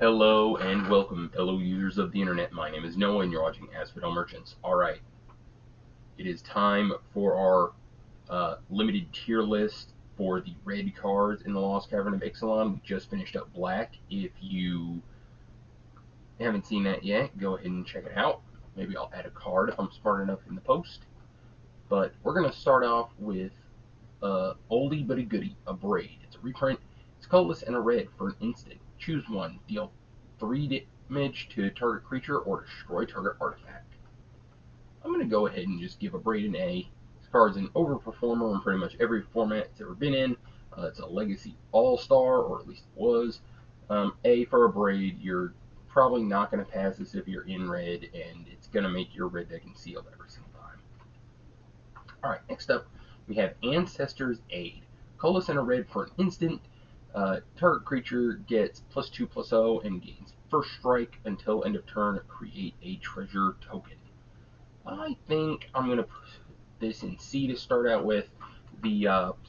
Hello and welcome, fellow users of the internet. My name is Noah and you're watching Asphodel Merchants. Alright, it is time for our limited tier list for the red cards in the Lost Caverns of Ixalan. We just finished up black. If you haven't seen that yet, go ahead and check it out. Maybe I'll add a card if I'm smart enough in the post. But we're going to start off with oldie but a goodie, a Braid. It's a reprint. It's colorless and a red for an instant. Choose one. Deal 3 damage to target creature or destroy target artifact. I'm going to go ahead and just give a Braid an A. This card's an overperformer in pretty much every format it's ever been in. It's a Legacy All-Star, or at least it was. A for a Braid. You're probably not going to pass this if you're in red, and it's going to make your red deck sealed every single time. Alright, next up we have Ancestor's Aid. Colorless and a red for an instant. Target creature gets +2/+0 and gains first strike until end of turn. Create a treasure token. I think I'm going to put this in C to start out with. The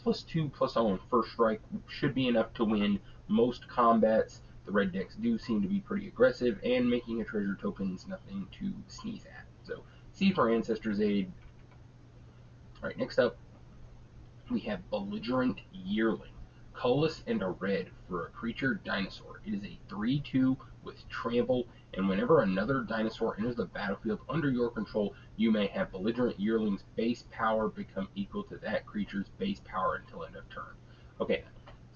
+2/+0 and first strike should be enough to win most combats. The red decks do seem to be pretty aggressive, and making a treasure token is nothing to sneeze at. So C for Ancestor's Aid. Alright, next up we have Belligerent Yearling. Colorless and a red for a creature dinosaur. It is a 3/2 with trample, and whenever another dinosaur enters the battlefield under your control, you may have Belligerent Yearling's base power become equal to that creature's base power until end of turn. Okay,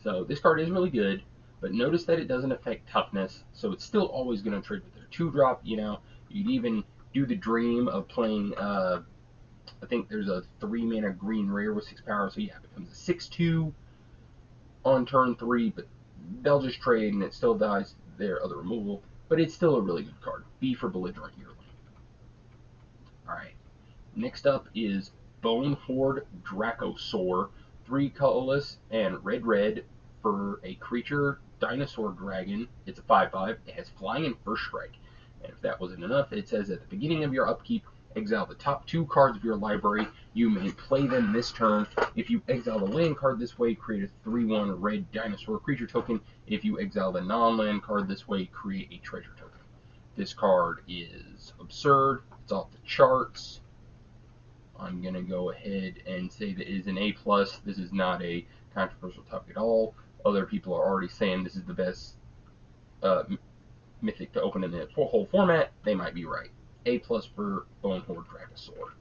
so this card is really good, but notice that it doesn't affect toughness, so it's still always going to trade with their 2-drop. You know, you'd even do the dream of playing, I think there's a 3-mana green rare with 6 power, so yeah, it becomes a 6/2 on turn 3, but they'll just trade and it still dies their other removal, but it's still a really good card. B for Belligerent Yearling. Alright, next up is Bone Horde Dracosaur. 3 colorless and red for a creature dinosaur dragon. It's a 5/5. It has flying and first strike. And if that wasn't enough, it says at the beginning of your upkeep, exile the top 2 cards of your library. You may play them this turn. If you exile the land card this way, create a 3/1 red dinosaur creature token. If you exile the non-land card this way, create a treasure token. This card is absurd. It's off the charts. I'm going to go ahead and say that it is an A+. This is not a controversial topic at all. Other people are already saying this is the best mythic to open in the whole format. They might be right. A+ for Bone Horde Dracosaur.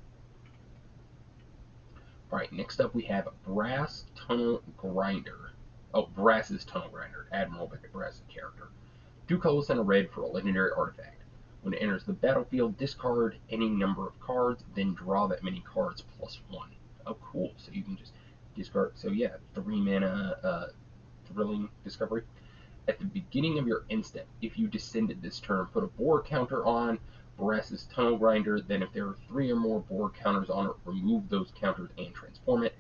Alright, next up we have Brass Tunnel Grinder. Oh, Brass's Tunnel Grinder. Admiral Beckett Brass's character. 2 colorless and a red for a legendary artifact. When it enters the battlefield, discard any number of cards, then draw that many cards +1. Oh, cool. So you can just discard. So yeah, 3-mana Thrilling Discovery. At the beginning of your instant, if you descended this turn, put a board counter on Brass's Tunnel Grinder. Then if there are 3 or more board counters on it, remove those counters and transform it.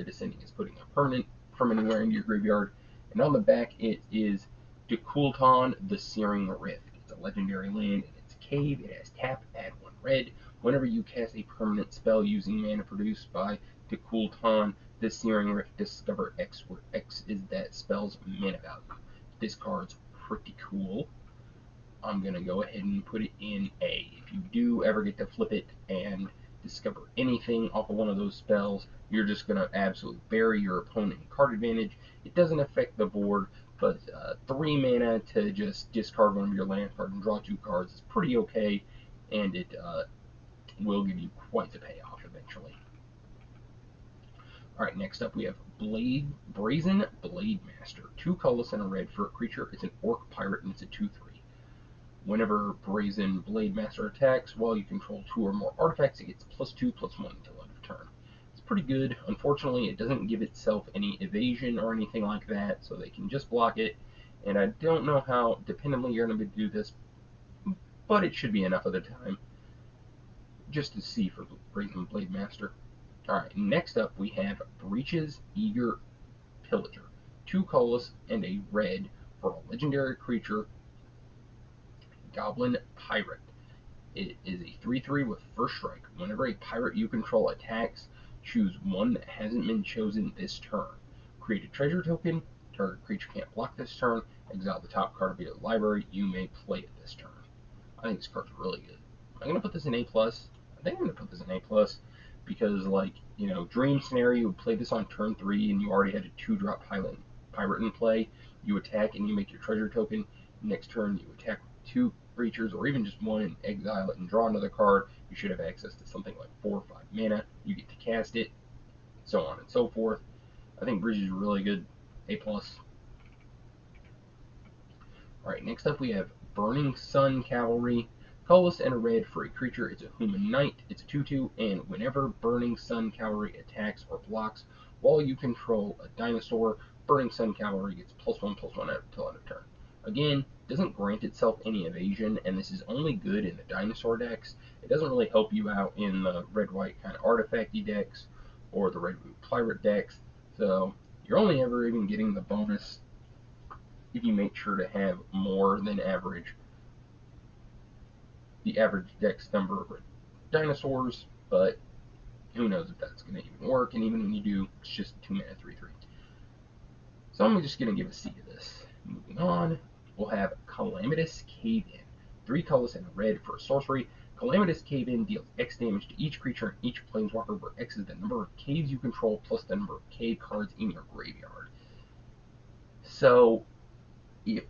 Descending is putting a permanent from anywhere into your graveyard. And on the back, it is Dekulton, the Searing Rift. It's a legendary land, and it's a cave. It has tap, add 1 red. Whenever you cast a permanent spell using mana produced by Dekulton, the Searing Rift, discover X, where X is that spell's mana value. This card's pretty cool. I'm going to go ahead and put it in A. If you do ever get to flip it and discover anything off of one of those spells, you're just going to absolutely bury your opponent in card advantage. It doesn't affect the board, but 3 mana to just discard one of your land cards and draw 2 cards is pretty okay, and it will give you quite the payoff eventually. Alright, next up we have Brazen Blade Master. 2 colorless and a red for a creature. It's an Orc Pirate and it's a 2/3. Whenever Brazen Blade Master attacks, while you control 2 or more artifacts, it gets +2/+1 until end of turn. It's pretty good. Unfortunately, it doesn't give itself any evasion or anything like that, so they can just block it. And I don't know how dependably you're going to do this, but it should be enough of the time. Just to see for Brazen Blade Master. Alright, next up we have Breach's Eager Pillager. 2 colorless and a red for a legendary creature, Goblin Pirate. It is a 3/3 with first strike. Whenever a pirate you control attacks, choose one that hasn't been chosen this turn. Create a treasure token, Target creature can't block this turn. Exile the top card of your library. You may play it this turn. I think this card's really good. I'm going to put this in A+. I think I'm going to put this in A+, because, like, you know, dream scenario, you would play this on turn 3, and you already had a 2-drop Highland Pirate in play. You attack, and you make your treasure token. Next turn, you attack with 2 creatures, or even just 1, and exile it and draw another card. You should have access to something like 4 or 5 mana. You get to cast it, so on and so forth. I think Bridge is really good. A+. Alright, next up we have Burning Sun Cavalry. Colorless and a red for a creature. It's a human knight. It's a 2/2, and whenever Burning Sun Cavalry attacks or blocks while you control a dinosaur, Burning Sun Cavalry gets +1/+1 until end of turn. Again, doesn't grant itself any evasion, and this is only good in the dinosaur decks. It doesn't really help you out in the red-white kind of artifacty decks or the red-blue pirate decks. So you're only ever even getting the bonus if you make sure to have more than average, the average dex number of dinosaurs, but who knows if that's going to even work, and even when you do, it's just 2 mana 3/3. So I'm just going to give a C to this. Moving on, we'll have Calamitous Cave-In. 3 colors and a red for a sorcery. Calamitous Cave-In deals X damage to each creature and each planeswalker, where X is the number of caves you control plus the number of cave cards in your graveyard. So, if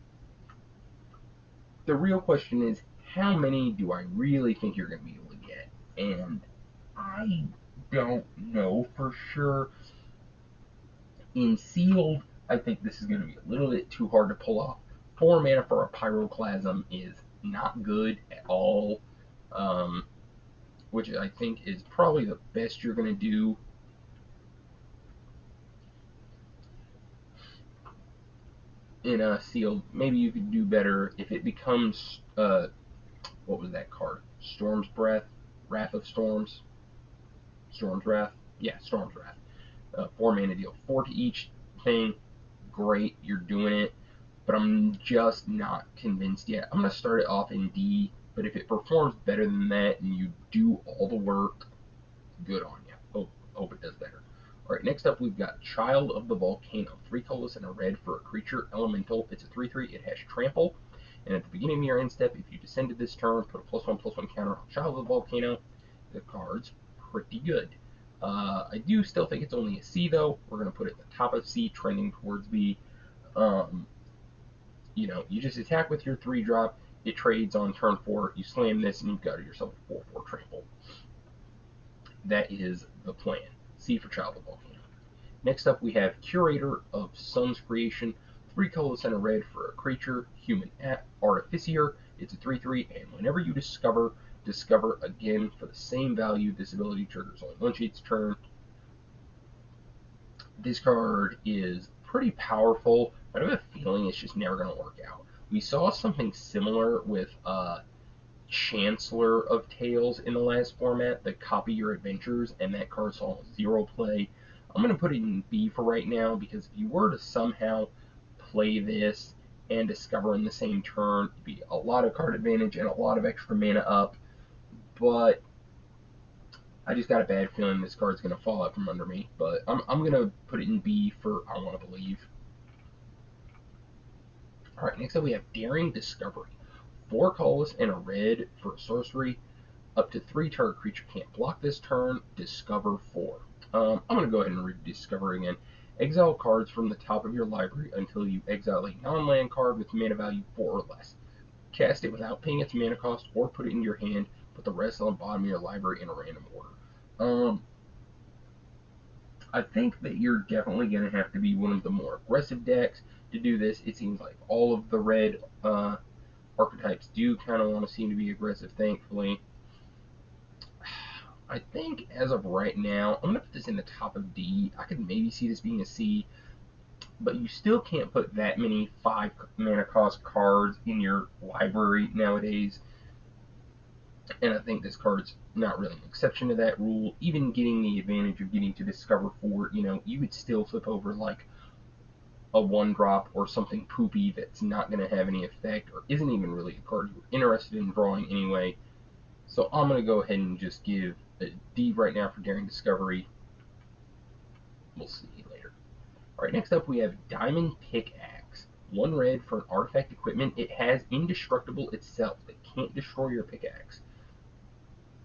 the real question is, how many do I really think you're going to be able to get? And I don't know for sure. In Sealed, I think this is going to be a little bit too hard to pull off. 4 mana for a Pyroclasm is not good at all, which I think is probably the best you're going to do. In a Sealed, maybe you could do better if it becomes, what was that card? Storm's Breath? Wrath of Storms? Storm's Wrath? Yeah, Storm's Wrath. 4 mana deal 4 to each thing. Great, you're doing it, but I'm just not convinced yet. I'm going to start it off in D, but if it performs better than that and you do all the work, good on you. Hope it does better. Alright, next up we've got Child of the Volcano. 3 colorless and a red for a creature elemental. It's a 3/3, it has trample, and at the beginning of your end step, if you descended this turn, put a +1/+1 counter on Child of the Volcano. The card's pretty good. I do still think it's only a C, though. We're going to put it at the top of C, trending towards B. You know, you just attack with your 3-drop. It trades on turn 4. You slam this, and you've got yourself a 4/4 trample. That is the plan. C for Child of the Volcano. Next up, we have Curator of Sun's Creation. 3 colorless and a red for a creature, human artificier. It's a 3/3, and whenever you discover again for the same value. This ability triggers only once each turn. This card is pretty powerful, but I have a feeling it's just never going to work out. We saw something similar with Chancellor of Tales in the last format, the Copy Your Adventures, and that card saw 0 play. I'm going to put it in B for right now, because if you were to somehow play this and discover in the same turn, it'd be a lot of card advantage and a lot of extra mana up. But I just got a bad feeling this card's going to fall out from under me. But I'm going to put it in B for I Want to Believe. Alright, next up we have Daring Discovery. 4 colorless and a red for a sorcery. Up to 3 target creature can't block this turn. Discover 4. I'm going to go ahead and read Discover again. Exile cards from the top of your library until you exile a non-land card with mana value 4 or less. Cast it without paying its mana cost, or put it in your hand. Put the rest on the bottom of your library in a random order. I think that you're definitely going to have to be one of the more aggressive decks to do this. It seems like all of the red archetypes do kind of want to seem to be aggressive, thankfully. I think as of right now, I'm going to put this in the top of D. I could maybe see this being a C, but you still can't put that many 5 mana cost cards in your library nowadays. And I think this card's not really an exception to that rule. Even getting the advantage of getting to Discover 4, you know, you would still flip over like a 1-drop or something poopy that's not going to have any effect, or isn't even really a card you're interested in drawing anyway. So I'm going to go ahead and just give a D right now for Daring Discovery. We'll see later. Alright, next up we have Diamond Pickaxe. 1 red for an artifact equipment. It has indestructible itself. It can't destroy your pickaxe.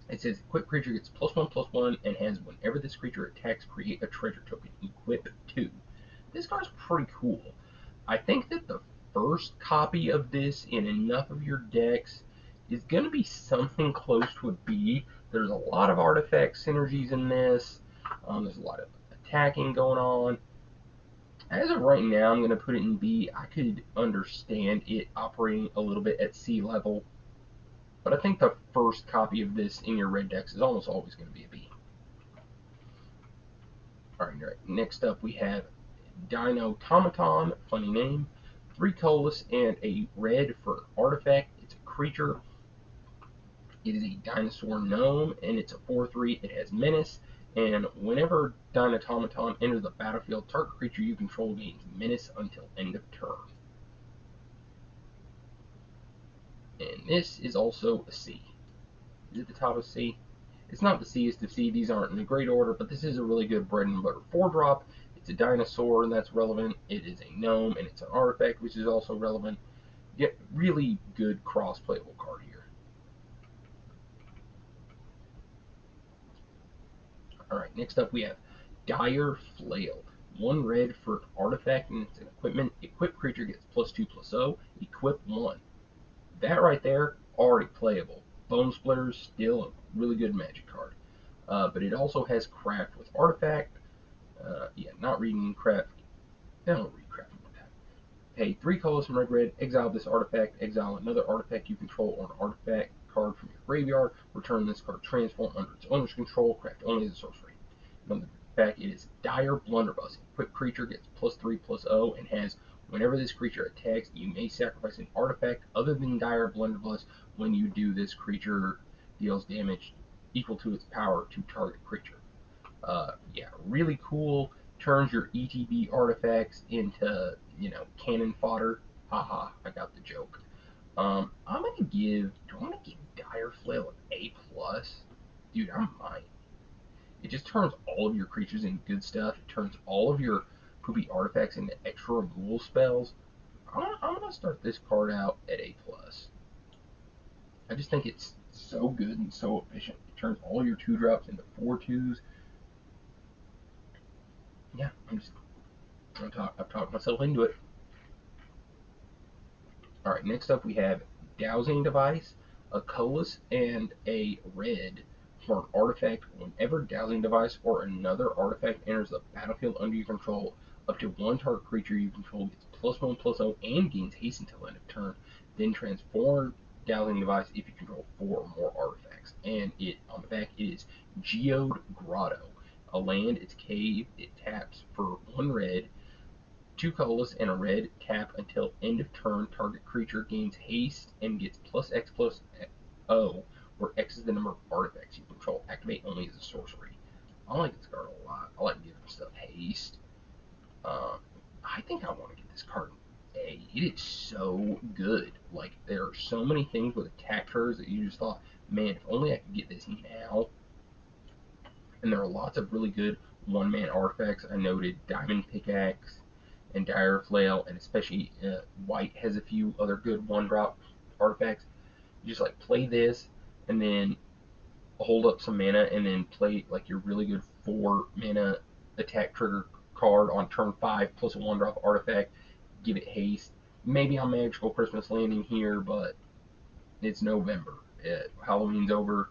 It says equipped creature gets +1/+1 and has whenever this creature attacks, create a treasure token. Equip 2. This card's pretty cool. I think that the first copy of this in enough of your decks is going to be something close to a B. There's a lot of artifact synergies in this. There's a lot of attacking going on. As of right now, I'm going to put it in B. I could understand it operating a little bit at C level, but I think the first copy of this in your red decks is almost always going to be a B. Alright, next up we have Dinotomaton, funny name. 3 colorless and a red for an artifact. It's a creature. It is a dinosaur gnome, and it's a 4/3. It has menace, and whenever Dinotomaton enters the battlefield, target creature you control gains menace until end of turn. And this is also a C. Is it the top of C? It's not the Cest of C. These aren't in a great order, but this is a really good bread and butter 4-drop. It's a dinosaur, and that's relevant. It is a gnome, and it's an artifact, which is also relevant. Yet, really good cross-playable card here. Alright, next up we have Dire Flail. 1 red for an artifact and it's an equipment. Equipped creature gets +2/+0. Equip 1. That right there, already playable. Bone Splitter's still a really good Magic card. But it also has Craft with Artifact. Yeah, not reading Craft. No, read Craft one time. Pay 3 colors from red, exile this artifact, exile another artifact you control or an artifact card from your graveyard, return this card transform under its owner's control, craft only as a sorcery. On the back it is Dire Blunderbuss. Equipped creature gets +3/+0 and has whenever this creature attacks, you may sacrifice an artifact other than Dire Blunderbuss. When you do, this creature deals damage equal to its power to target creature. Yeah, really cool. Turns your ETB artifacts into, cannon fodder. Haha, I got the joke. I'm gonna give. Do I want to give Dire Flail an A+? Dude, I might. It just turns all of your creatures into good stuff. It turns all of your poopy artifacts into extra removal spells. I'm gonna start this card out at A+. I just think it's so good and so efficient. It turns all your 2-drops into 4/2s. Yeah, I've talked myself into it. Alright, next up we have Dowsing Device, a colorless, and a red for an artifact. Whenever Dowsing Device or another artifact enters the battlefield under your control, up to 1 target creature you control gets +1/+0 and gains haste until end of turn. Then transform Dowsing Device if you control 4 or more artifacts. And on the back it is Geode Grotto. A land, it's cave, it taps for 1 red, 2 colorless and a red, tap until end of turn. Target creature gains haste and gets +X/+O, where X is the number of artifacts you control. Activate only as a sorcery. I like this card a lot. I like giving stuff haste. I think I want to get this card an A. It is so good. Like, there are so many things with attack triggers that you just thought, man, if only I could get this now. And there are lots of really good 1-man artifacts. I noted Diamond Pickaxe and Dire Flail, and especially White has a few other good 1-drop artifacts. You just play this and then hold up some mana and then play your really good 4-mana attack trigger card on turn 5 plus a 1-drop artifact. Give it haste. Maybe on Magical Christmas Landing here, but it's November. Halloween's over.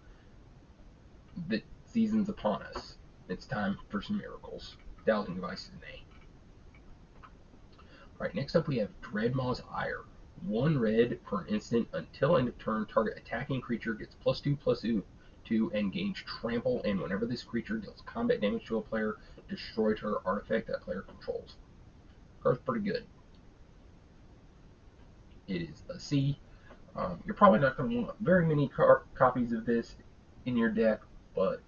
The season's upon us. It's time for some miracles. Dowsing Device is an A. Alright, next up we have Dreadmaw's Ire. 1 red for an instant until end of turn. Target attacking creature gets +2/+2 and gains trample, and whenever this creature deals combat damage to a player, destroy target artifact that player controls. Card's pretty good. It is a C. You're probably not going to want very many copies of this in your deck, but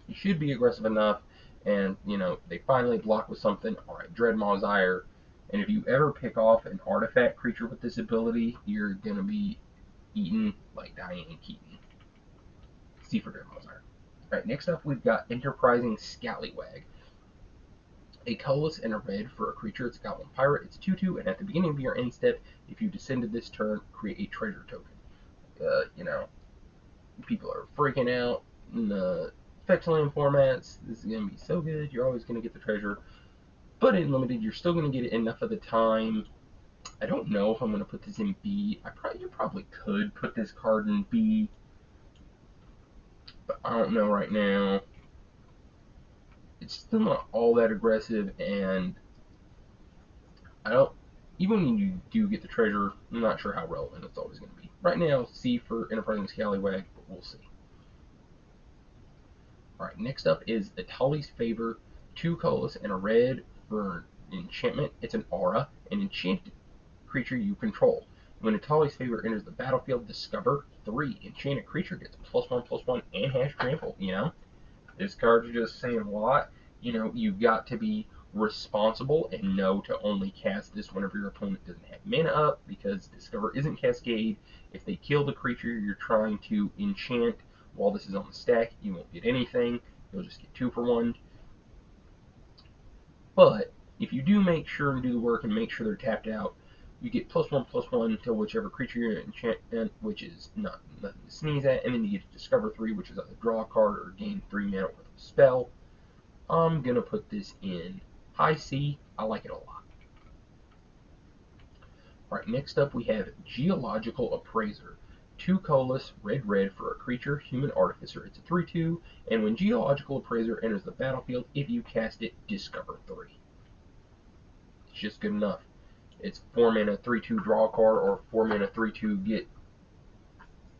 you should be aggressive enough, and they finally block with something. Alright, Dreadmaw's Ire. And if you ever pick off an artifact creature with this ability, you're going to be eaten like Diane Keaton. C for Dreadmaw's Ire. Alright, next up we've got Enterprising Scallywag. A colorless and a red for a creature. It's a Goblin Pirate. It's 2/2, and at the beginning of your end step, if you descended this turn, create a treasure token. You know, people are freaking out in the fetch land formats. This is going to be so good. You're always going to get the treasure. But in limited, you're still going to get it enough of the time. I don't know if I'm going to put this in B. You probably could put this card in B, but I don't know right now. It's still not all that aggressive, and even when you do get the treasure, I'm not sure how relevant it's always going to be. Right now, C for Enterprising Scallywag, but we'll see. Alright, next up is Itals Favor, 2 colorless and a red for enchantment. It's an aura, an enchanted creature you control. When Itals Favor enters the battlefield, discover 3. Enchanted creature gets +1/+1 and has trample, you know? This card's just saying a lot. You know, you've got to be responsible and know to only cast this whenever your opponent doesn't have mana up, because Discover isn't Cascade. If they kill the creature you're trying to enchant while this is on the stack, you won't get anything. You'll just get 2 for 1. But if you do make sure and do the work and make sure they're tapped out, you get +1/+1 to whichever creature you're enchanting, which is nothing to sneeze at, and then you get to Discover 3, which is either draw a card or gain 3 mana worth of spell. I'm gonna put this in high C. I like it a lot. Alright, next up we have Geological Appraiser. 2 colorless, red for a creature, Human Artificer. It's a 3/2, and when Geological Appraiser enters the battlefield, if you cast it, discover 3. It's just good enough. It's 4 mana 3/2 draw a card, or 4 mana 3/2 get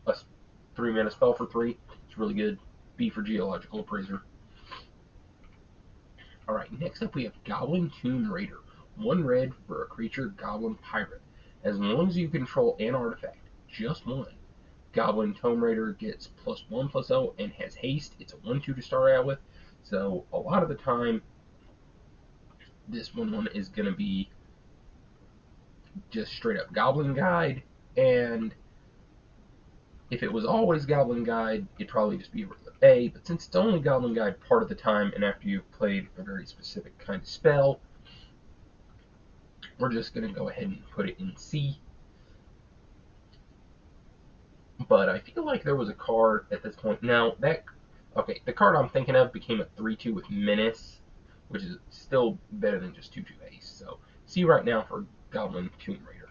a 3 mana spell for 3. It's really good. B for Geological Appraiser. Alright, next up we have Goblin Tomb Raider. 1 red for a creature, Goblin Pirate. As long as you control an artifact, just 1, Goblin Tomb Raider gets +1/+0 and has haste. It's a 1/2 to start out with, so a lot of the time this 1/1 is going to be just straight up Goblin Guide, and if it was always Goblin Guide, it'd probably just be A, but since it's only Goblin Guide part of the time, and after you've played a very specific kind of spell, we're just going to go ahead and put it in C. But I feel like there was a card at this point. Now, okay, the card I'm thinking of became a 3/2 with Menace, which is still better than just 2/2 haste. So, C right now for Goblin Tomb Raider.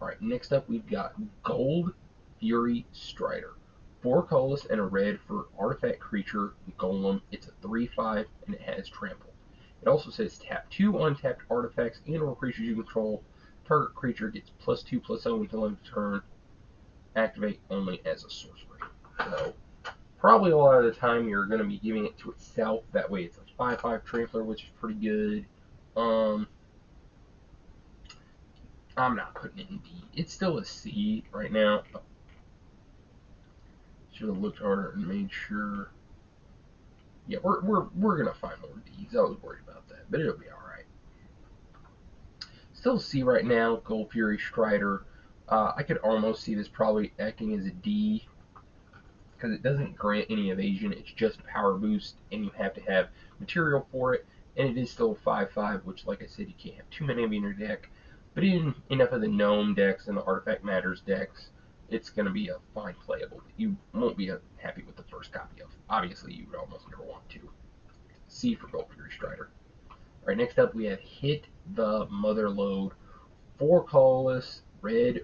Alright, next up we've got Gold Fury Strider. 4 colorless and a red for artifact creature, Golem. It's a 3/5 and it has trample. It also says tap 2 untapped artifacts and or creatures you control. Target creature gets +2/+0 until end of turn. Activate only as a sorcery. So, probably a lot of the time you're going to be giving it to itself. That way it's a 5/5 trampler, which is pretty good. I'm not putting it in D. It's still a C right now. Should have looked harder and made sure. Yeah, we're gonna find more D's. I was worried about that, but it'll be all right. Still C right now. Gold Fury Strider. I could almost see this probably acting as a D because it doesn't grant any evasion. It's just power boost, and you have to have material for it. And it is still a 5/5, which, like I said, you can't have too many of in your deck. But in enough of the Gnome decks and the Artifact Matters decks, it's going to be a fine playable. You won't be happy with the first copy of. Obviously, you would almost never want to. C for Gold Fury Strider. Alright, next up we have Hit the Motherlode. 4 colorless, red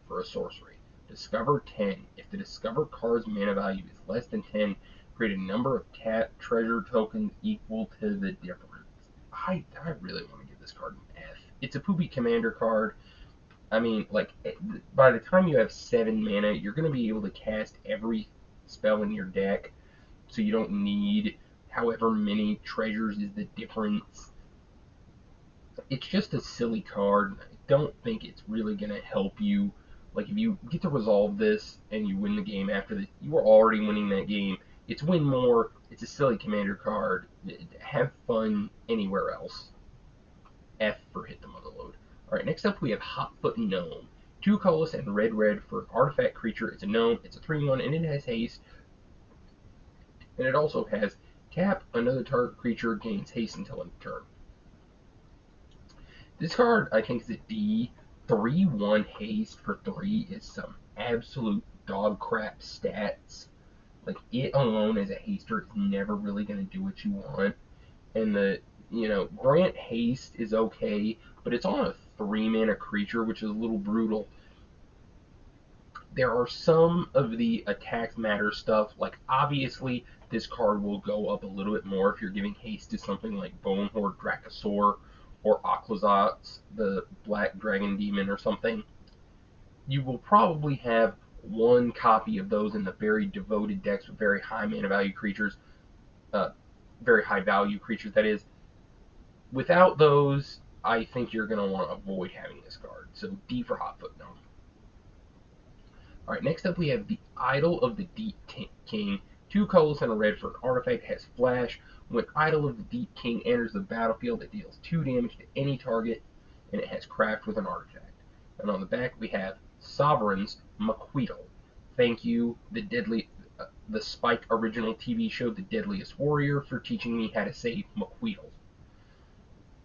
for a sorcery. Discover 10. If the Discover card's mana value is less than 10, create a number of tap treasure tokens equal to the difference. I really want to give this card an F. It's a poopy commander card. I mean, like, by the time you have 7 mana, you're going to be able to cast every spell in your deck, so you don't need however many treasures is the difference. It's just a silly card. I don't think it's really going to help you. Like, if you get to resolve this and you win the game after this, you are already winning that game. It's win more. It's a silly commander card. Have fun anywhere else. F for Hit the Motherlode. Alright, next up we have Hotfoot Gnome. 2 colorless and red for an artifact creature. It's a gnome. It's a 3/1 and it has haste. And it also has Tap, another target creature gains haste until end of turn. This card, I think, is a D. 3/1 haste for 3 is some absolute dog crap stats. Like, it alone as a haster is never really going to do what you want. And grant haste is okay, but it's on a 3-mana creature, which is a little brutal. There are some of the attacks matter stuff, like obviously this card will go up a little bit more if you're giving haste to something like Bonehorde Dracosaur or Aquazotz, the Black Dragon Demon or something. You will probably have one copy of those in the very devoted decks with very high mana value creatures, very high value creatures, that is. Without those, I think you're going to want to avoid having this card. So D for Hot Foot Gnome. Alright, next up we have the Idol of the Deep King. 2 colors and a red for an artifact. It has flash. When Idol of the Deep King enters the battlefield, it deals 2 damage to any target, and it has craft with an artifact. And on the back we have Sovereign's Maqueedle. Thank you, the Spike original TV show, The Deadliest Warrior, for teaching me how to say Maqueedle.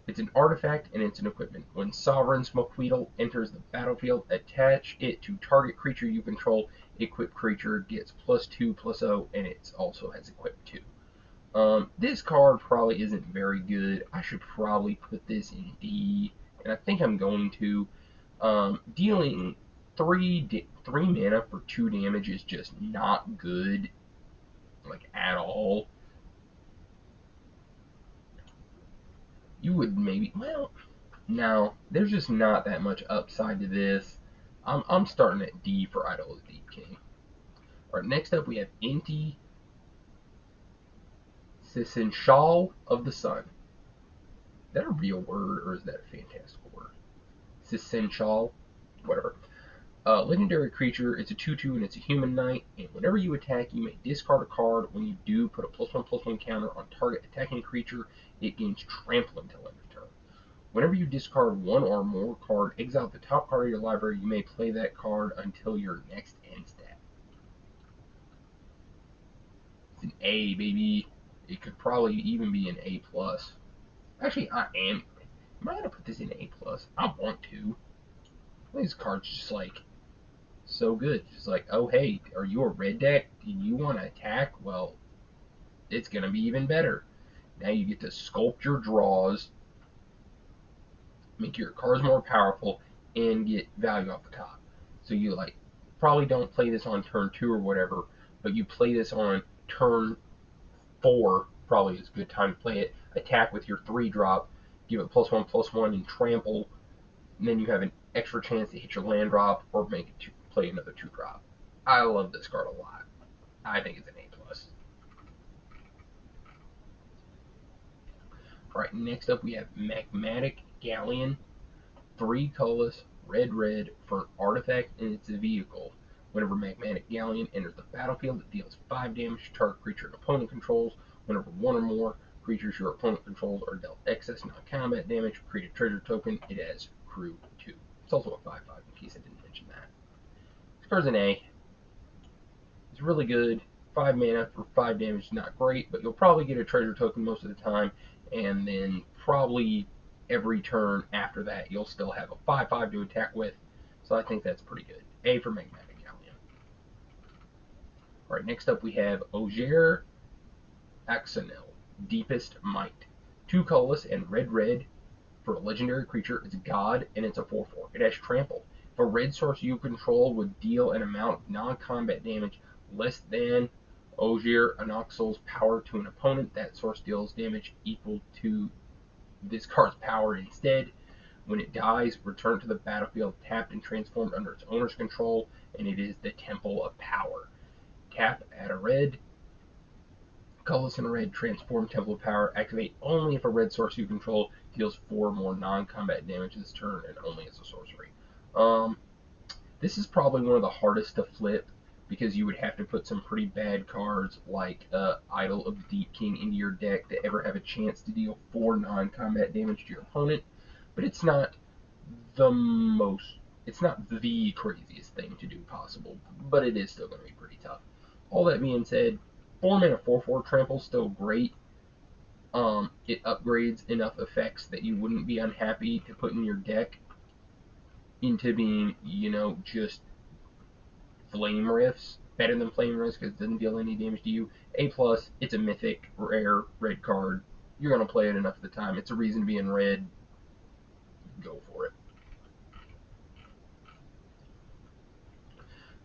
It's an artifact and it's an equipment. When Sovereign's Maqueedle enters the battlefield, attach it to target creature you control. Equipped creature gets +2/+0, and it also has equipped 2. This card probably isn't very good. I should probably put this in D, and I think I'm going to. Dealing 3 mana for 2 damage is just not good, like, at all. You would maybe, well, no, there's just not that much upside to this. I'm starting at D for Idol of the Deep King. Alright, next up we have Inti Sisenshal of the Sun. Is that a real word, or is that a fantastical word? Sisenshal? Whatever. Legendary creature, it's a 2/2 and it's a human knight, and whenever you attack, you may discard a card. When you do, put a +1/+1 counter on target attacking creature. It gains trample until end of turn. Whenever you discard 1 or more card, exile the top card of your library. You may play that card until your next end step. It's an A, baby. It could probably even be an A+. Actually, am I going to put this in A+? I want to. This card's just like so good. Just like, oh hey, are you a red deck? Do you want to attack? Well, it's going to be even better. Now you get to sculpt your draws, make your cards more powerful, and get value off the top. So you probably don't play this on turn 2 or whatever, but you play this on turn 4, probably is a good time to play it. Attack with your 3-drop, give it +1/+1 and trample, and then you have an extra chance to hit your land drop or make it play another 2-drop. I love this card a lot. I think it's an A+. Alright, next up we have Magmatic Gallion. 3 colorless, red for an artifact, and it's a vehicle. Whenever Magmatic Gallion enters the battlefield, it deals 5 damage to target creature and opponent controls. Whenever 1 or more creatures your opponent controls are dealt excess non-combat damage, create a treasure token. It has crew 2. It's also a 5/5 in case I didn't mention that. This card's an A. It's really good. 5 mana for 5 damage, not great, but you'll probably get a treasure token most of the time, and then probably every turn after that you'll still have a 5/5 to attack with, so I think that's pretty good. A for Magmatic Gallion. Alright, next up we have Oer Axel, Deepest Might. 2 colorless and red for a legendary creature. It's a god, and it's a 4/4. It has trample. If a red source you control would deal an amount of non-combat damage less than Oer Axel's power to an opponent, that source deals damage equal to this card's power instead. When it dies, return to the battlefield tapped and transformed under its owner's control, and it is the Temple of Power. Tap, add a red, colorless and a red, transform Temple of Power. Activate only if a red source you control deals 4 more non-combat damage this turn, and only as a sorcery. This is probably one of the hardest to flip, because you would have to put some pretty bad cards like Idol of the Deep King into your deck to ever have a chance to deal 4 non-combat damage to your opponent. But it's not it's not the craziest thing to do possible, but it is still going to be pretty tough. All that being said, 4 mana 4/4 trample still great. It upgrades enough effects that you wouldn't be unhappy to put in your deck into being, you know, just flame riffs. Better than flame riffs because it doesn't deal any damage to you. A+, it's a mythic, rare, red card. You're going to play it enough of the time. It's a reason to be in red. Go for it.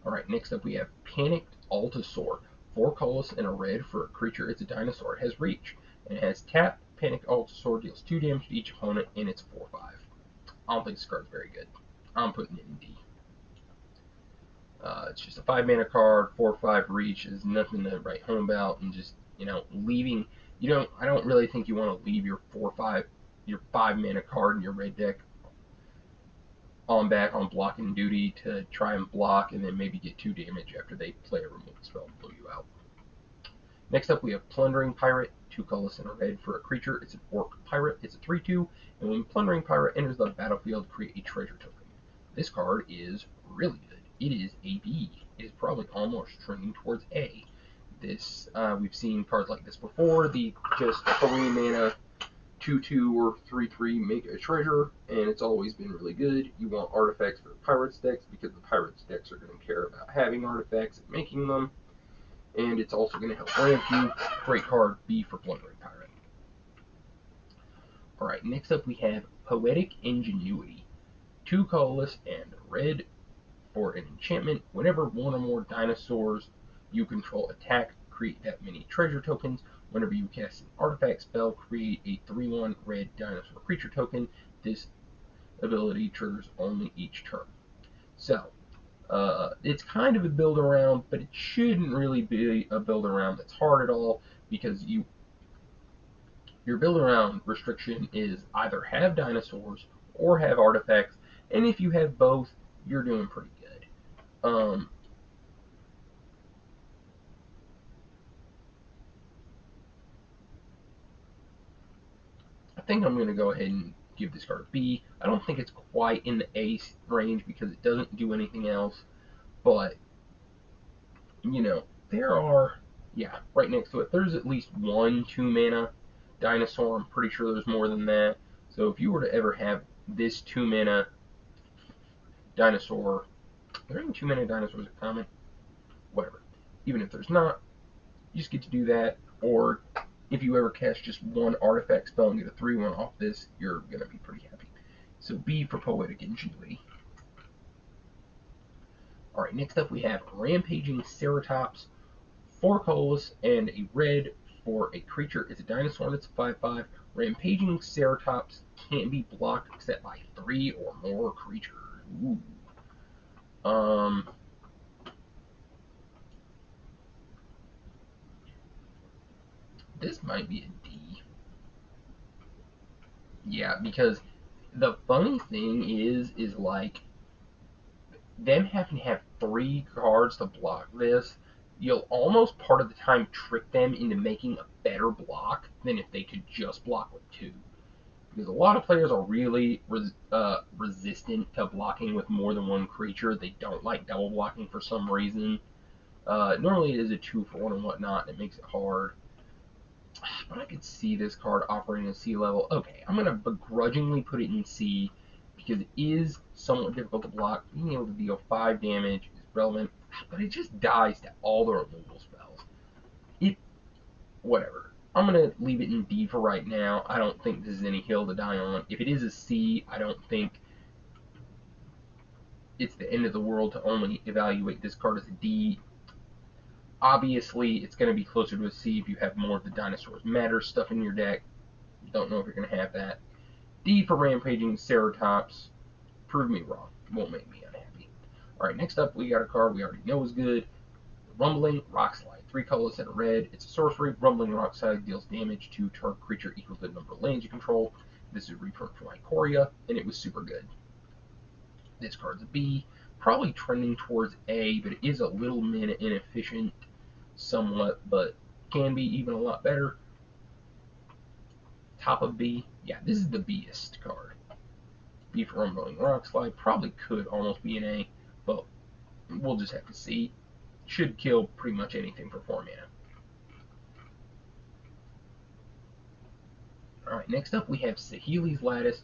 Alright, next up we have Panicked Altasaur. 4 Callus and a red for a creature. It's a dinosaur. It has reach. And it has tap. Panicked Altasaur deals 2 damage to each opponent, and it's 4/5. I don't think this card's very good. I'm putting it in D. It's just a 5 mana card, 4/5 reach is nothing to write home about, and just, you know, leaving. I don't really think you want to leave your 5 mana card in your red deck on back on blocking duty to try and block and then maybe get 2 damage after they play a removal spell and blow you out. Next up we have Plundering Pirate, 2 colors and a red for a creature. It's an Orc Pirate. It's a 3/2, and when Plundering Pirate enters the battlefield, create a treasure token. This card is really good. It is a B. It is probably almost trending towards A. This we've seen cards like this before. The just 3 mana 2/2 or 3/3 make a treasure, and it's always been really good. You want artifacts for the Pirates decks because the Pirates decks are going to care about having artifacts and making them, and it's also going to help ramp you. Great card, B for Plundering Pirate. Alright, next up we have Poetic Ingenuity. 2 colorless and red for an enchantment. Whenever one or more dinosaurs you control attack, create that many treasure tokens. Whenever you cast an artifact spell, create a 3/1 red dinosaur creature token. This ability triggers only each turn. So, it's kind of a build around, but it shouldn't really be a build around that's hard at all, because your build around restriction is either have dinosaurs or have artifacts, and if you have both, you're doing pretty good. I think I'm going to go ahead and give this card a B. I don't think it's quite in the A range because it doesn't do anything else, but, you know, there are, yeah, right next to it, there's at least 1 2 mana dinosaur. I'm pretty sure there's more than that. So if you were to ever have this 2 mana dinosaur, are there any 2 mana dinosaurs at common? Whatever. Even if there's not, you just get to do that. Or if you ever cast just 1 artifact spell and get a 3/1 off this, you're going to be pretty happy. So B for Poetic Ingenuity. Alright, next up we have Rampaging Serops. 4 colorless and a red for a creature. It's a dinosaur that's a 5/5. Rampaging Serops can't be blocked except by 3 or more creatures. Ooh. This might be a D. Yeah, because the funny thing is like, them having to have 3 cards to block this, you'll almost part of the time trick them into making a better block than if they could just block with 2. Because a lot of players are really resistant to blocking with more than 1 creature. They don't like double blocking for some reason. Normally it is a 2/1 and whatnot, and it makes it hard. But I could see this card operating at C level. Okay, I'm going to begrudgingly put it in C because it is somewhat difficult to block. Being able to deal 5 damage is relevant, but it just dies to all the removal spells. Whatever. I'm going to leave it in D for right now. I don't think this is any hill to die on. If it is a C, I don't think it's the end of the world to only evaluate this card as a D. Obviously, it's going to be closer to a C if you have more of the Dinosaurs Matter stuff in your deck. Don't know if you're going to have that. D for Rampaging Serops. Prove me wrong. Won't make me unhappy. Alright, next up we got a card we already know is good. Rumbling Rockslide. 3 colors and a red. It's a sorcery. Rumbling Rockslide deals damage to target creature equal to the number of lands you control. This is a reprint from Ikoria, and it was super good. This card's a B. Probably trending towards A, but it is a little mana inefficient somewhat, but can be even a lot better. Top of B. Yeah, this is the Best card. B for Rumbling Rockslide. Probably could almost be an A, but we'll just have to see. Should kill pretty much anything for 4 mana. Alright, next up we have Sahil Lattice,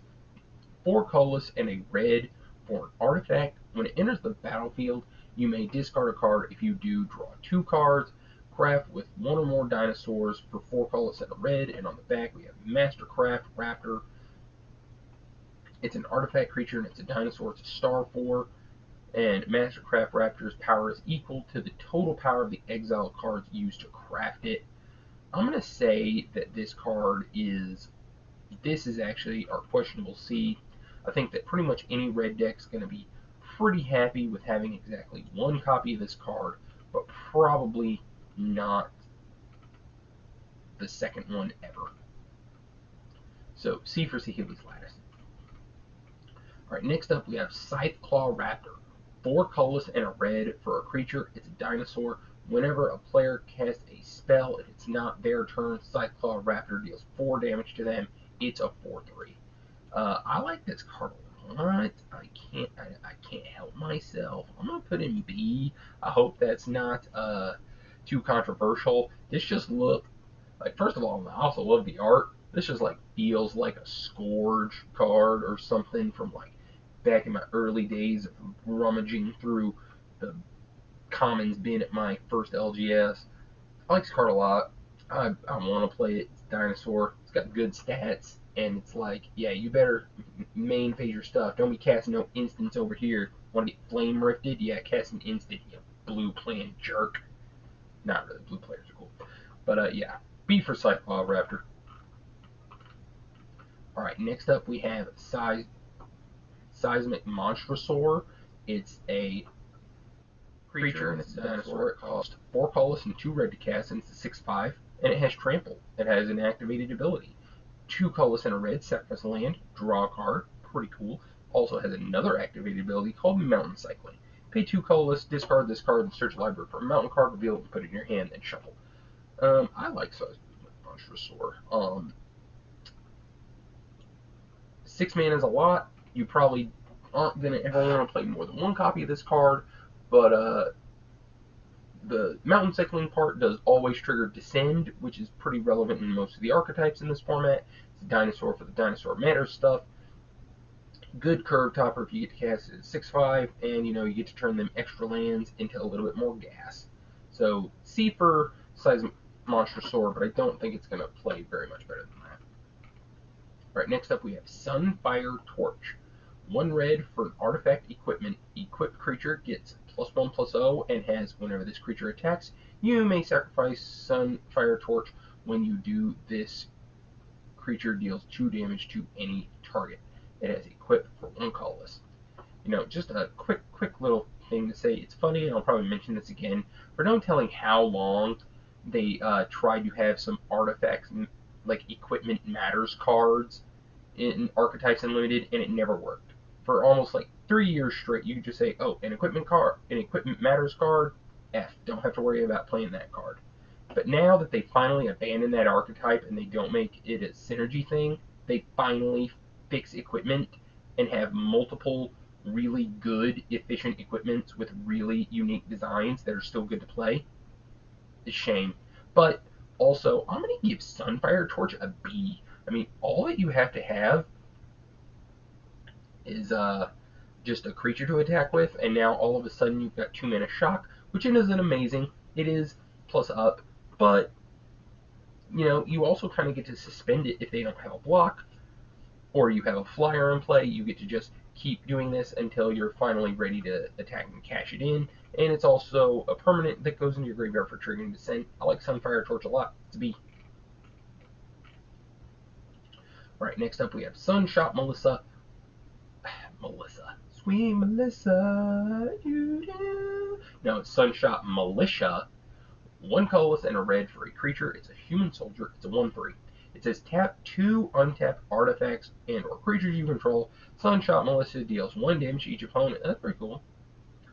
4 colorless and a red for an artifact. When it enters the battlefield, you may discard a card. If you do, draw 2 cards. Craft with 1 or more dinosaurs for 4 colorless and a red. And on the back we have Mastercraft Raptor. It's an artifact creature and it's a dinosaur. It's a star 4. And Mastercraft Raptor's power is equal to the total power of the exile cards used to craft it. I'm going to say that this is actually our questionable C. I think that pretty much any red deck's going to be pretty happy with having exactly 1 copy of this card, but probably not the second one ever. So C for Sahil Lattice. Alright, next up we have Scytheclaw Raptor. 4 colorless and a red for a creature. It's a dinosaur. Whenever a player casts a spell, if it's not their turn, Scytheclaw Raptor deals 4 damage to them. It's a 4/3. I like this card a lot. I can't help myself. I'm gonna put in B. I hope that's not too controversial. This just look like, first of all, I also love the art. This just like feels like a Scourge card or something from like back in my early days of rummaging through the commons bin at my first LGS. I like this card a lot. I want to play it. It's dinosaur. It's got good stats, and it's like, yeah, you better main phase your stuff. Don't be casting no instants over here. Want to get flame rifted? Yeah, cast an instant, you blue playing jerk. Not really. Blue players are cool, but yeah, B for Scytheclaw Raptor. All right, next up we have Seismic Monstrosaur. It's a creature and it's a dinosaur. It costs 4 colorless and 2 red to cast, and it's a 6/5, and it has trample. It has an activated ability. 2 colorless and a red, sacrifice a land, draw a card. Pretty cool. Also has another activated ability called Mountain Cycling. Pay 2 colorless, discard this card, and search the library for a mountain card, reveal it, and put it in your hand, then shuffle. I like Seismic Monstrosaur. 6 mana is a lot. You probably aren't going to ever want to play more than 1 copy of this card, but the mountain cycling part does always trigger Descend, which is pretty relevant in most of the archetypes in this format. It's a dinosaur for the Dinosaur Matters stuff. Good curve topper if you get to cast it at 6/5, and you get to turn them extra lands into a little bit more gas. So C for Seismic Monstrosaur, but I don't think it's going to play very much better than that. Alright, next up we have Sunfire Torch. 1 red for an artifact equipment. Equipped creature gets +1/+0 and has, whenever this creature attacks, you may sacrifice Sunfire Torch. When you do, this creature deals 2 damage to any target. It has equipped for 1 colorless. Just a quick little thing to say. It's funny, and I'll probably mention this again, for no telling how long they tried to have some artifacts, like Equipment Matters cards in Archetypes Unlimited, and it never worked. For almost like 3 years straight, you could just say, oh, an Equipment Matters card, F, don't have to worry about playing that card. But now that they finally abandoned that archetype and they don't make it a synergy thing, they finally fix equipment and have multiple really good, efficient equipments with really unique designs that are still good to play. It's a shame. But also, I'm going to give Sunfire Torch a B. I mean, all that you have to have is just a creature to attack with, and now all of a sudden you've got 2 mana shock, which isn't amazing. It is plus up, but you also kind of get to suspend it if they don't have a block, or you have a flyer in play. You get to just keep doing this until you're finally ready to attack and cash it in. And it's also a permanent that goes into your graveyard for triggering Descent. I like Sunfire Torch a lot. It's a B. Alright, next up we have Sunshot Melissa. Sweet Melissa. No, it's Sunshot Militia. 1 colorless and a red for a creature. It's a human soldier. It's a 1/3. It says tap 2 untapped artifacts and or creatures you control. Sunshot Melissa deals 1 damage to each opponent. That's pretty cool.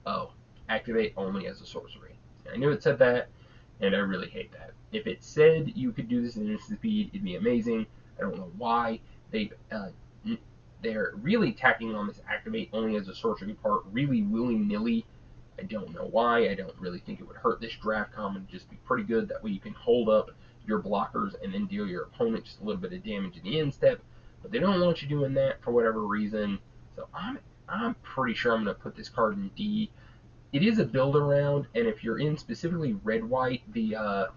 Oh, activate only as a sorcery. I knew it said that, and I really hate that. If it said you could do this in instant speed, it'd be amazing. I don't know why they're really tacking on this activate only as a sorcery part really willy-nilly. I don't know why. I don't really think it would hurt this draft common. Just be pretty good. That way you can hold up your blockers and then deal your opponent just a little bit of damage in the end step, but they don't want you doing that for whatever reason. So I'm pretty sure I'm going to put this card in D. It is a build around, and if you're in specifically red-white, the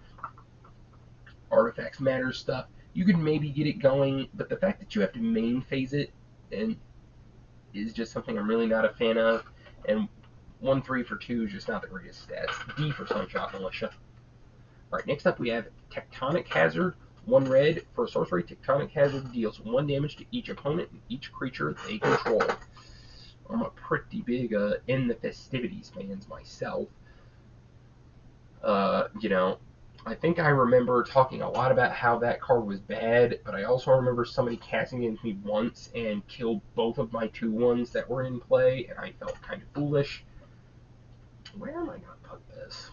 Artifacts Matter stuff, you could maybe get it going, but the fact that you have to main phase it and is just something I'm really not a fan of, and 1-3 for 2 is just not the greatest stats. D for Sunshot Militia. Alright, next up we have Tectonic Hazard. 1 red for a sorcery. Tectonic Hazard deals 1 damage to each opponent and each creature they control. I'm a pretty big In the Festivities fans myself. You know, I think I remember talking a lot about how that card was bad, but I also remember somebody casting against me once and killed both of my 2/1s that were in play, and I felt kind of foolish. Where am I going to put this?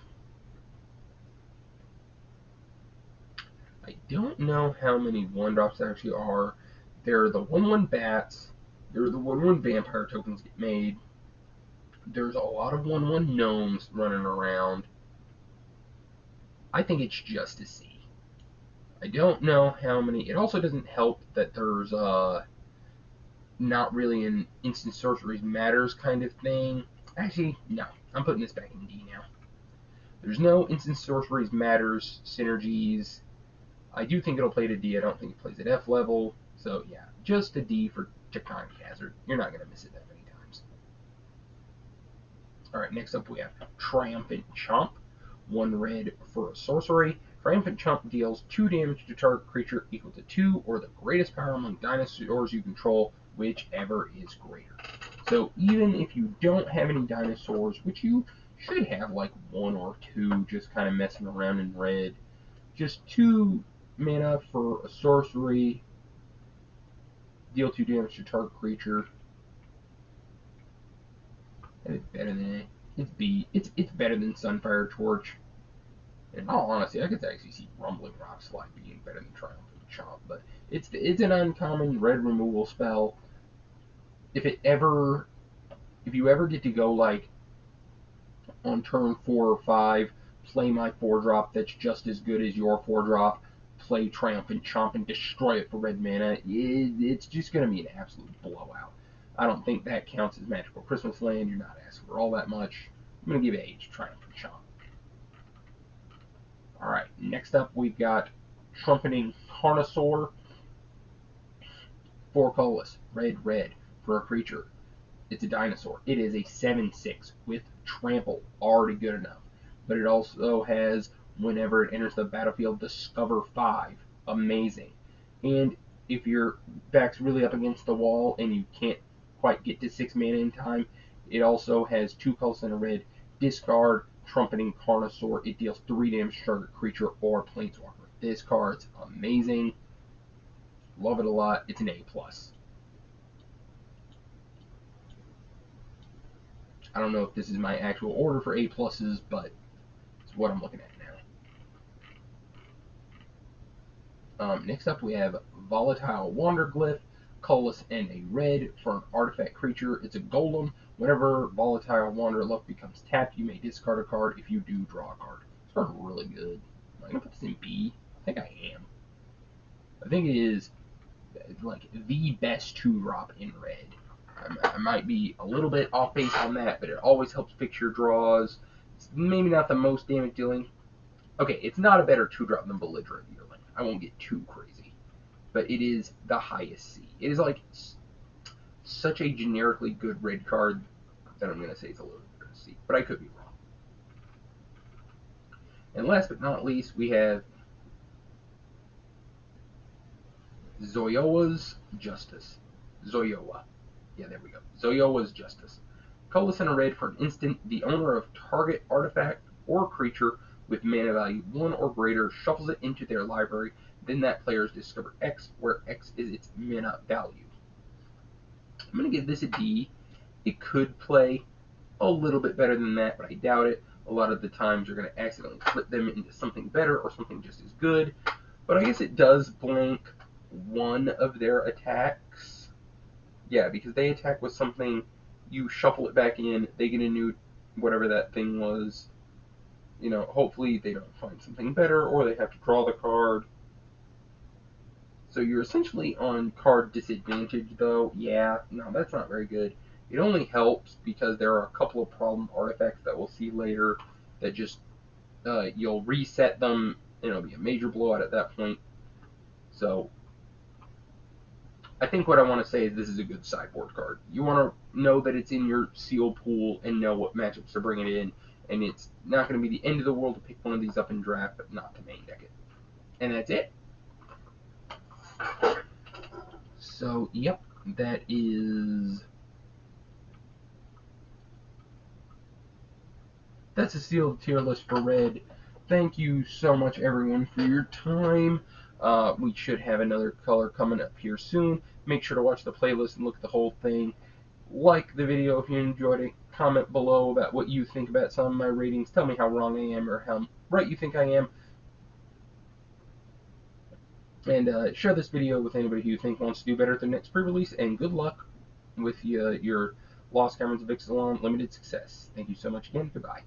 I don't know how many 1-drops there actually are. There are the 1/1 bats. There are the 1/1 vampire tokens get made. There's a lot of 1/1 gnomes running around. I think it's just a C. I don't know how many. It also doesn't help that there's not really an instant sorceries matters kind of thing. Actually, no. I'm putting this back in D now. There's no instant sorceries matters synergies. I do think it'll play to D. I don't think it plays at F level. So yeah, just a D for Tectonic Hazard. You're not going to miss it that many times. Alright, next up we have Triumphant Chomp. 1 red for a sorcery. Triumphant Chomp deals 2 damage to target creature equal to 2 or the greatest power among dinosaurs you control, whichever is greater. So even if you don't have any dinosaurs, which you should have like 1 or 2 just kind of messing around in red, just 2 mana for a sorcery, deal 2 damage to target creature. That is better than A. It's B. It's better than Sunfire Torch. In all honesty, I could actually see Rumbling Rock Slide being better than Triumphant Chomp, but it's an uncommon red removal spell. If you ever get to go like on turn 4 or 5, play my 4-drop that's just as good as your 4-drop, play Triumphant Chomp and destroy it for red mana, it's just going to be an absolute blowout. I don't think that counts as Magical Christmas Land. You're not asking for all that much. I'm going to give it a Triumphant Chomp. Alright, next up we've got Trumpeting Carnosaur. 4 colorless, red for a creature. It's a dinosaur. It is a 7/6 with trample, already good enough. But it also has, whenever it enters the battlefield, Discover 5. Amazing. And if your back's really up against the wall and you can't quite get to 6 mana in time, it also has 2 colors and a red. Discard Trumpeting Carnosaur. It deals 3 damage to target creature or planeswalker. This card's amazing. Love it a lot. It's an A+. I don't know if this is my actual order for A+, but it's what I'm looking at now. Next up we have Volatile Wanderglyph. Callus and a red for an artifact creature. It's a golem. Whenever Volatile Wanderglyph becomes tapped, you may discard a card. If you do, draw a card. This card's really good. Am I going to put this in B? I think I am. I think it is like the best 2-drop in red. I might be a little bit off base on that, but it always helps fix your draws. It's maybe not the most damage dealing. Okay, it's not a better 2-drop than Belligerent Yearling. I won't get too crazy. But it is the highest C. It is like such a generically good red card that I'm going to say it's a little bit of C, but I could be wrong. And last but not least, we have Zoas Justice. Zoyoa. Yeah, there we go. Zoas Justice. Colorless and a red for an instant. The owner of target artifact or creature with mana value 1 or greater shuffles it into their library. Then that player's discovered X, where X is its mana value. I'm going to give this a D. It could play a little bit better than that, but I doubt it. A lot of the times you're going to accidentally flip them into something better or something just as good. But I guess it does blank one of their attacks. Yeah, because they attack with something, you shuffle it back in, they get a new, whatever that thing was. You know, hopefully they don't find something better, or they have to draw the card. So you're essentially on card disadvantage, though. Yeah, no, that's not very good. It only helps because there are a couple of problem artifacts that we'll see later that just, you'll reset them, and it'll be a major blowout at that point. So I think what I want to say is this is a good sideboard card. You want to know that it's in your seal pool and know what matchups to bring it in, and it's not going to be the end of the world to pick one of these up in draft, but not to main deck it. And that's it. So, yep, that's a sealed tier list for red. Thank you so much, everyone, for your time. We should have another color coming up here soon. Make sure to watch the playlist and look at the whole thing. Like the video if you enjoyed it. Comment below about what you think about some of my ratings. Tell me how wrong I am or how right you think I am. And share this video with anybody who you think wants to do better at their next pre-release. And good luck with your Lost Caverns of Ixalan limited success. Thank you so much again. Goodbye.